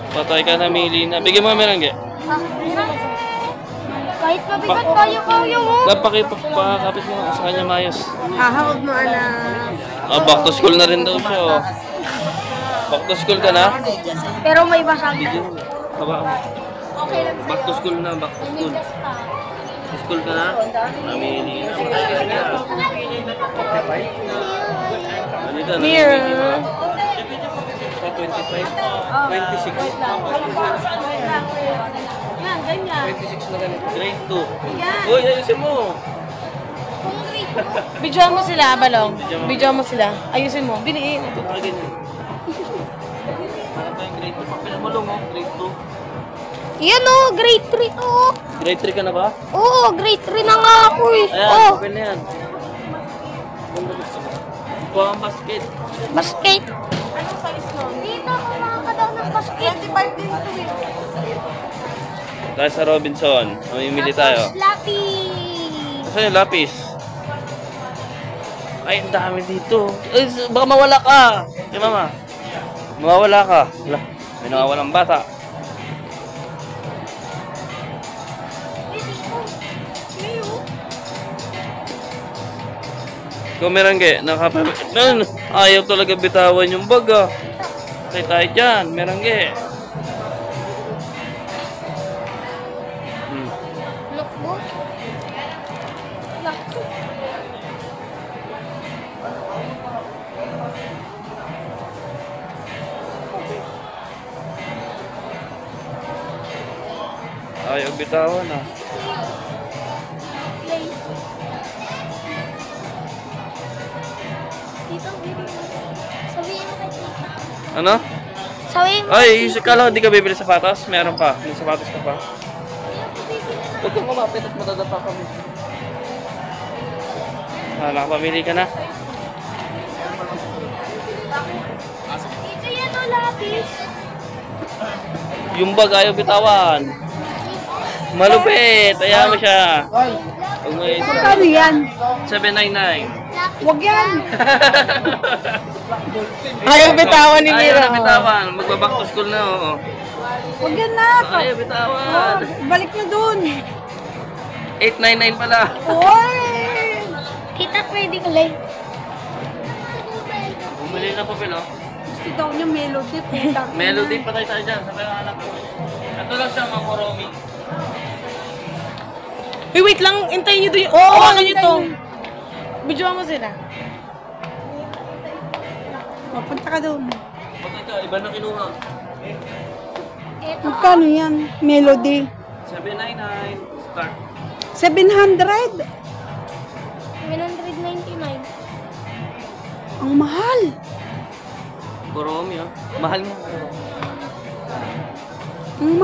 Patay ka, namili na. Bigyan mo kami rangge. Kahit mabigat kaya mo. Pakakapit mo sa kanya mayos. Huwag mo anak. Back to school na rin daw siya. Oh. Back to school ka na? Pero may basag. Okay lang sa'yo. Back to school na, back to school. School ka na? Namili na. Mirror. 25. 26. Yan, ganyan. 26 na ganito. Grade 2. Uy, ayusin mo. Bidyoan mo sila, Balong. Bidyoan mo sila. Ayusin mo. Biliin. Ito pa ganyan. Para tayong grade 2. Papilamulong mo, grade 2. Yan o, grade 3 to. Grade 3 ka na ba? Oo, grade 3 na nga ako eh. Ayan, papel na yan. Kuha ang basket. Basket. Anong size mo? Dito ako makakadaw ng basket. 25 din to eh. Tayo sa Robinson. Mamimili tayo. Lapis. Saan yung lapis? Ay, ang dami dito. Ay, baka mawala ka. Kaya mama. Mawawala ka. Wala. May nawawalang bata. Ikaw merangge, ayaw talaga bitawan yung bag ah. Kaya tayo dyan, merangge. Look mo. Look. Ayaw bitawan ah. Sabihin mo kay tita. Ano? Sabihin mo. Ay, kala di ka bibili sapatos? Meron pa. May sapatos ka pa. Huwag kang kumapit at matadapa kami. Nakapamili ka na. Dito yan o, lapis. Yung bag ayaw bitawan. Malupit. Ayaw mo siya. Magkano yan? 799. Huwag yan. Ayaw bitawan ni Ayaw Mira. na bitawan. Magbaback to school na. Oo. Huwag yan na. Ayaw bitawan. Balik nyo dun. 899 pala. Oy! Kita pwede ka lang. Bumili na papel oh. Gusto daw niya melody. Puta. Melody patay tayo dyan. Sabi ng anak ko. Ito lang siya mga koromi. Uy, wait lang. Intayin nyo doon yung... Oo, ano nyo to? Bidyoan mo sila. Mapunta ka doon. Patay ka. Iba na kinuha. Magkano yan? Melody. 799. Start. 700. 799. Ang mahal. Koromi oh. Mahal nga. Ang